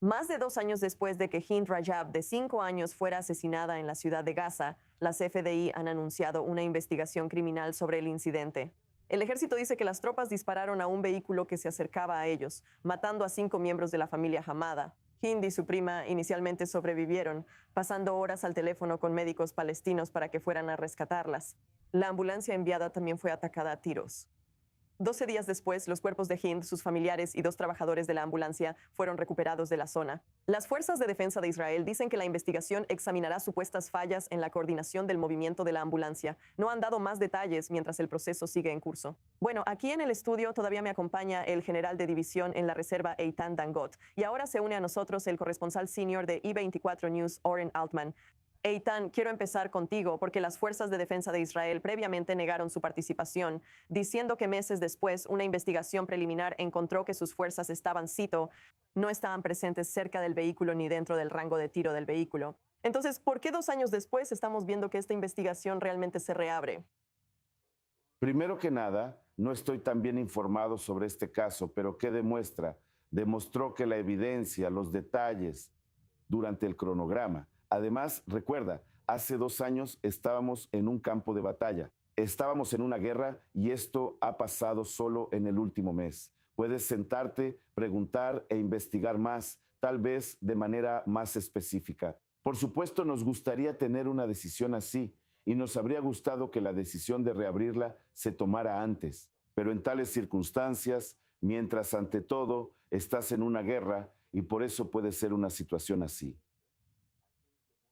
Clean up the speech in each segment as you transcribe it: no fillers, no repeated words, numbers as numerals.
Más de 2 años después de que Hind Rajab, de 5 años, fuera asesinada en la ciudad de Gaza, las FDI han anunciado una investigación criminal sobre el incidente. El ejército dice que las tropas dispararon a un vehículo que se acercaba a ellos, matando a 5 miembros de la familia Hamada. Hind y su prima inicialmente sobrevivieron, pasando horas al teléfono con médicos palestinos para que fueran a rescatarlas. La ambulancia enviada también fue atacada a tiros. 12 días después, los cuerpos de Hind, sus familiares y 2 trabajadores de la ambulancia fueron recuperados de la zona. Las fuerzas de defensa de Israel dicen que la investigación examinará supuestas fallas en la coordinación del movimiento de la ambulancia. No han dado más detalles mientras el proceso sigue en curso. Bueno, aquí en el estudio todavía me acompaña el general de división en la reserva Eitan Dangot, y ahora se une a nosotros el corresponsal senior de I24 News, Oren Altman. Eitan, quiero empezar contigo porque las fuerzas de defensa de Israel previamente negaron su participación, diciendo que meses después una investigación preliminar encontró que sus fuerzas estaban, cito, no estaban presentes cerca del vehículo ni dentro del rango de tiro del vehículo. Entonces, ¿por qué 2 años después estamos viendo que esta investigación realmente se reabre? Primero que nada, no estoy tan bien informado sobre este caso, pero ¿qué demuestra? Demostró que la evidencia, los detalles durante el cronograma. Además, recuerda, hace 2 años estábamos en un campo de batalla. Estábamos en una guerra y esto ha pasado solo en el último mes. Puedes sentarte, preguntar e investigar más, tal vez de manera más específica. Por supuesto, nos gustaría tener una decisión así y nos habría gustado que la decisión de reabrirla se tomara antes. Pero en tales circunstancias, mientras ante todo estás en una guerra y por eso puede ser una situación así.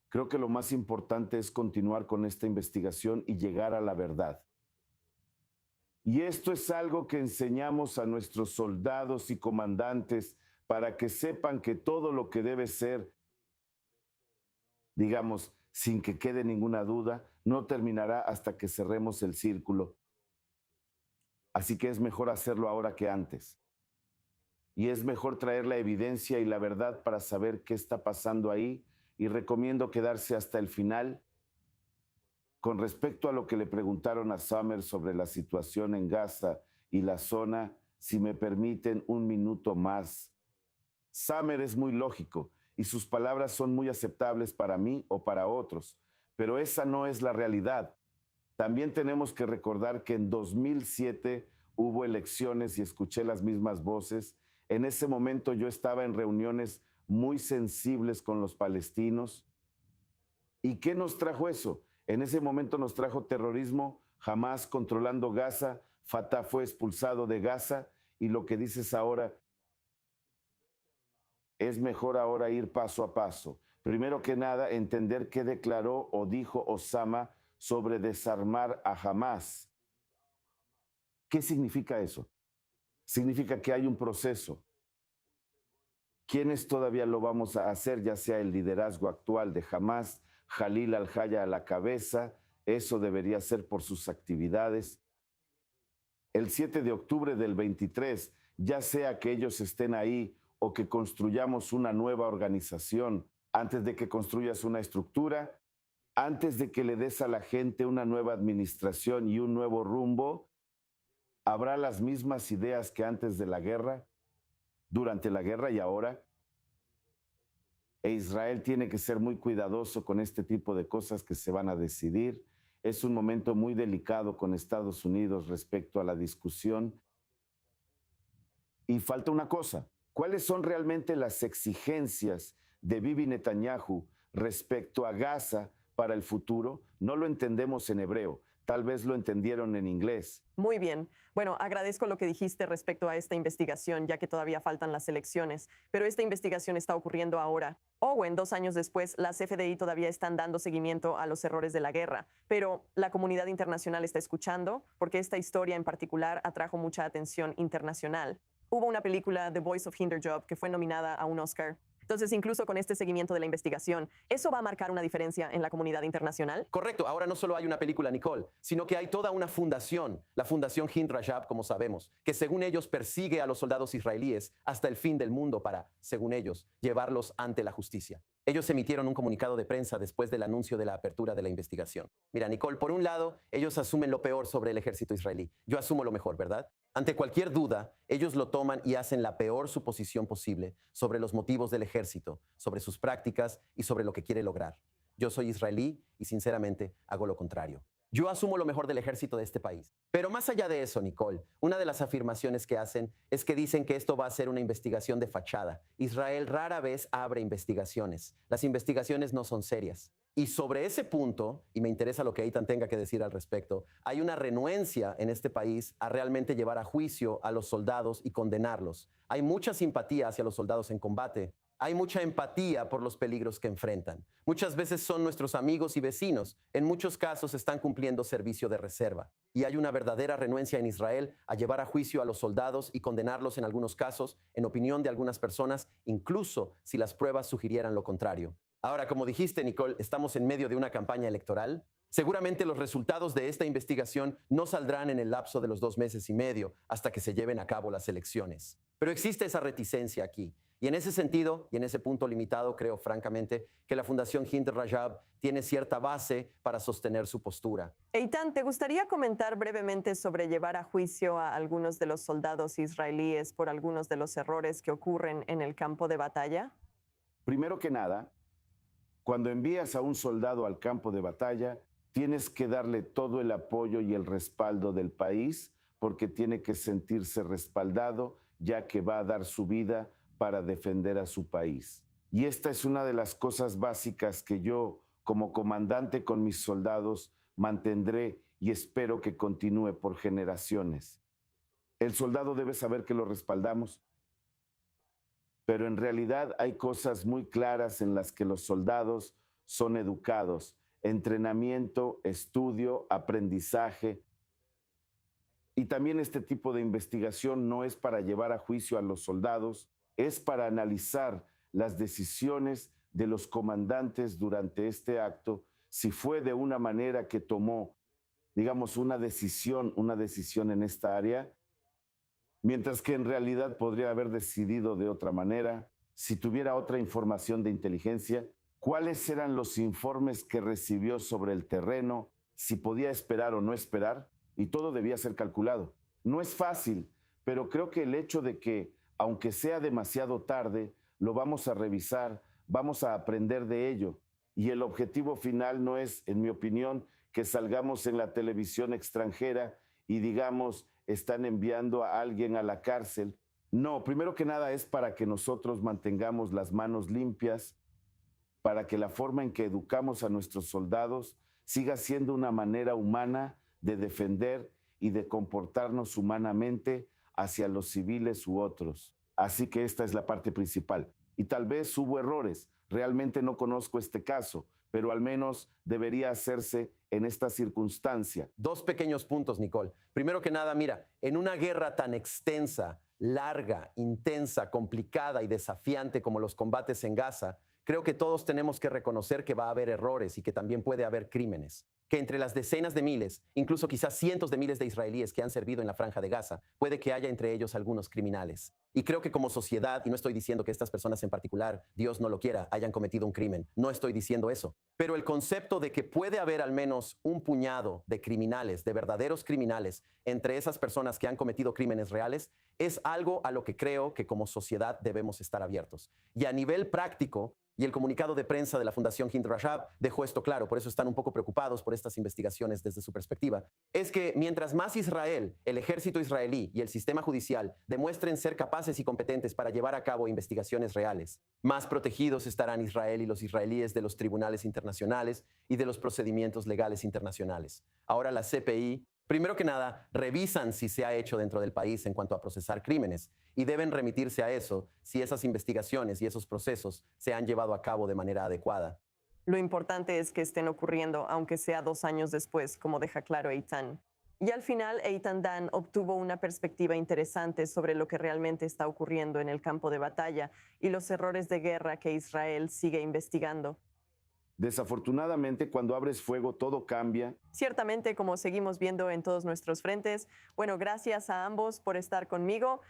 Creo que lo más importante es continuar con esta investigación y llegar a la verdad. Y esto es algo que enseñamos a nuestros soldados y comandantes para que sepan que todo lo que debe ser, digamos, sin que quede ninguna duda, no terminará hasta que cerremos el círculo. Así que es mejor hacerlo ahora que antes. Y es mejor traer la evidencia y la verdad para saber qué está pasando ahí, y recomiendo quedarse hasta el final. Con respecto a lo que le preguntaron a Summer sobre la situación en Gaza y la zona, si me permiten un minuto más. Summer es muy lógico y sus palabras son muy aceptables para mí o para otros, pero esa no es la realidad. También tenemos que recordar que en 2007 hubo elecciones y escuché las mismas voces. En ese momento yo estaba en reuniones muy sensibles con los palestinos. ¿Y qué nos trajo eso? En ese momento nos trajo terrorismo, Hamás controlando Gaza, Fatah fue expulsado de Gaza, y lo que dices ahora, es mejor ahora ir paso a paso. Primero que nada, entender qué declaró o dijo Osama sobre desarmar a Hamás. ¿Qué significa eso? Significa que hay un proceso. ¿Quiénes todavía lo vamos a hacer? Ya sea el liderazgo actual de Hamás, Jalil al-Haya a la cabeza, eso debería ser por sus actividades. El 7 de octubre del 23, ya sea que ellos estén ahí o que construyamos una nueva organización, antes de que construyas una estructura, antes de que le des a la gente una nueva administración y un nuevo rumbo, ¿habrá las mismas ideas que antes de la guerra, durante la guerra y ahora? E Israel tiene que ser muy cuidadoso con este tipo de cosas que se van a decidir. Es un momento muy delicado con Estados Unidos respecto a la discusión. Y falta una cosa, ¿cuáles son realmente las exigencias de Bibi Netanyahu respecto a Gaza para el futuro? No lo entendemos en hebreo, tal vez lo entendieron en inglés. Muy bien. Bueno, agradezco lo que dijiste respecto a esta investigación, ya que todavía faltan las elecciones, pero esta investigación está ocurriendo ahora. Owen, 2 años después, las FDI todavía están dando seguimiento a los errores de la guerra, pero la comunidad internacional está escuchando porque esta historia en particular atrajo mucha atención internacional. Hubo una película, The Voice of Hinderjob, que fue nominada a un Oscar. Entonces, incluso con este seguimiento de la investigación, ¿eso va a marcar una diferencia en la comunidad internacional? Correcto, ahora no solo hay una película, Nicole, sino que hay toda una fundación, la Fundación Hind Rajab, como sabemos, que según ellos persigue a los soldados israelíes hasta el fin del mundo para, según ellos, llevarlos ante la justicia. Ellos emitieron un comunicado de prensa después del anuncio de la apertura de la investigación. Mira, Nicole, por un lado, ellos asumen lo peor sobre el ejército israelí. Yo asumo lo mejor, ¿verdad? Ante cualquier duda, ellos lo toman y hacen la peor suposición posible sobre los motivos del ejército, sobre sus prácticas y sobre lo que quiere lograr. Yo soy israelí y sinceramente hago lo contrario. Yo asumo lo mejor del ejército de este país. Pero más allá de eso, Nicole, una de las afirmaciones que hacen es que dicen que esto va a ser una investigación de fachada. Israel rara vez abre investigaciones. Las investigaciones no son serias. Y sobre ese punto, y me interesa lo que Eitan tenga que decir al respecto, hay una renuencia en este país a realmente llevar a juicio a los soldados y condenarlos. Hay mucha simpatía hacia los soldados en combate. Hay mucha empatía por los peligros que enfrentan. Muchas veces son nuestros amigos y vecinos. En muchos casos están cumpliendo servicio de reserva. Y hay una verdadera renuencia en Israel a llevar a juicio a los soldados y condenarlos en algunos casos, en opinión de algunas personas, incluso si las pruebas sugirieran lo contrario. Ahora, como dijiste, Nicole, estamos en medio de una campaña electoral. Seguramente los resultados de esta investigación no saldrán en el lapso de los 2 meses y medio hasta que se lleven a cabo las elecciones. Pero existe esa reticencia aquí. Y en ese sentido, y en ese punto limitado, creo francamente que la Fundación Hind Rajab tiene cierta base para sostener su postura. Eitan, ¿te gustaría comentar brevemente sobre llevar a juicio a algunos de los soldados israelíes por algunos de los errores que ocurren en el campo de batalla? Primero que nada, cuando envías a un soldado al campo de batalla, tienes que darle todo el apoyo y el respaldo del país porque tiene que sentirse respaldado, ya que va a dar su vida para defender a su país. Y esta es una de las cosas básicas que yo, como comandante con mis soldados, mantendré y espero que continúe por generaciones. El soldado debe saber que lo respaldamos, pero en realidad hay cosas muy claras en las que los soldados son educados: entrenamiento, estudio, aprendizaje. Y también este tipo de investigación no es para llevar a juicio a los soldados, es para analizar las decisiones de los comandantes durante este acto, si fue de una manera que tomó, digamos, una decisión en esta área, mientras que en realidad podría haber decidido de otra manera, si tuviera otra información de inteligencia, cuáles eran los informes que recibió sobre el terreno, si podía esperar o no esperar, y todo debía ser calculado. No es fácil, pero creo que el hecho de que, aunque sea demasiado tarde, lo vamos a revisar, vamos a aprender de ello. Y el objetivo final no es, en mi opinión, que salgamos en la televisión extranjera y digamos, están enviando a alguien a la cárcel. No, primero que nada es para que nosotros mantengamos las manos limpias, para que la forma en que educamos a nuestros soldados siga siendo una manera humana de defender y de comportarnos humanamente hacia los civiles u otros. Así que esta es la parte principal. Y tal vez hubo errores. Realmente no conozco este caso, pero al menos debería hacerse en esta circunstancia. 2 pequeños puntos, Nicole. Primero que nada, mira, en una guerra tan extensa, larga, intensa, complicada y desafiante como los combates en Gaza, creo que todos tenemos que reconocer que va a haber errores y que también puede haber crímenes. Que entre las decenas de miles, incluso quizás cientos de miles de israelíes que han servido en la Franja de Gaza, puede que haya entre ellos algunos criminales. Y creo que como sociedad, y no estoy diciendo que estas personas en particular, Dios no lo quiera, hayan cometido un crimen, no estoy diciendo eso, pero el concepto de que puede haber al menos un puñado de criminales, de verdaderos criminales, entre esas personas que han cometido crímenes reales, es algo a lo que creo que como sociedad debemos estar abiertos. Y a nivel práctico, y el comunicado de prensa de la Fundación Hind Rajab dejó esto claro, por eso están un poco preocupados por estas investigaciones desde su perspectiva, es que mientras más Israel, el ejército israelí y el sistema judicial demuestren ser capaces y competentes para llevar a cabo investigaciones reales, más protegidos estarán Israel y los israelíes de los tribunales internacionales y de los procedimientos legales internacionales. Ahora la CPI, primero que nada, revisan si se ha hecho dentro del país en cuanto a procesar crímenes y deben remitirse a eso si esas investigaciones y esos procesos se han llevado a cabo de manera adecuada. Lo importante es que estén ocurriendo, aunque sea 2 años después, como deja claro Eitan. Y al final, Eitan Dan obtuvo una perspectiva interesante sobre lo que realmente está ocurriendo en el campo de batalla y los errores de guerra que Israel sigue investigando. Desafortunadamente, cuando abres fuego, todo cambia. Ciertamente, como seguimos viendo en todos nuestros frentes. Bueno, gracias a ambos por estar conmigo.